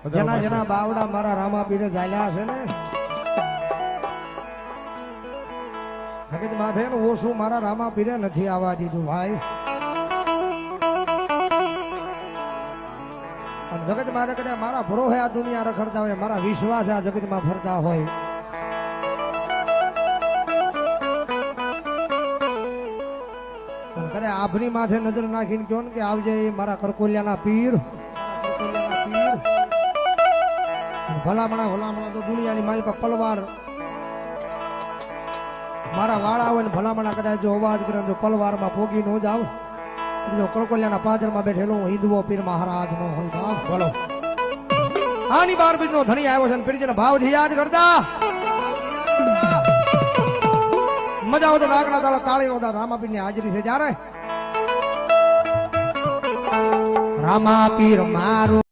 જેના જેના બાવડા મારા રામા પીરે ચાલ્યા છે ને જગત માથે ઓછું મારા રામા પીરે નથી આવવા દીધું ભાઈ. અને જગત માથે કદાચ મારા ભરોહે આ દુનિયા રખડતા હોય, મારા વિશ્વાસ આ જગતમાં ફરતા હોય, કદાચ આભની માથે નજર નાખીને કહો ને કે આવજે મારા કરકોલિયાના પીર, ભલામણા તો દુનિયાની મારી પર પલવાર મારા વાળા હોય ને ભલામણા કદાચ જો અવાજ કરે જો પલવારમાં પોગી ન જાવ, જો કળકોલિયાના પાદરમાં બેઠેલો હું હિન્દુઓ પીર મહારાજ નો હોય બાપ. બોલો આની 12 બીજ નો ધણી આવ્યો છે, પીરજીના ભાવથી યાદ કરતા મજા આવે તો નાગના તાળા તાળી નો રામા પીર ની હાજરી છે. જ્યારે રામા પીર મારું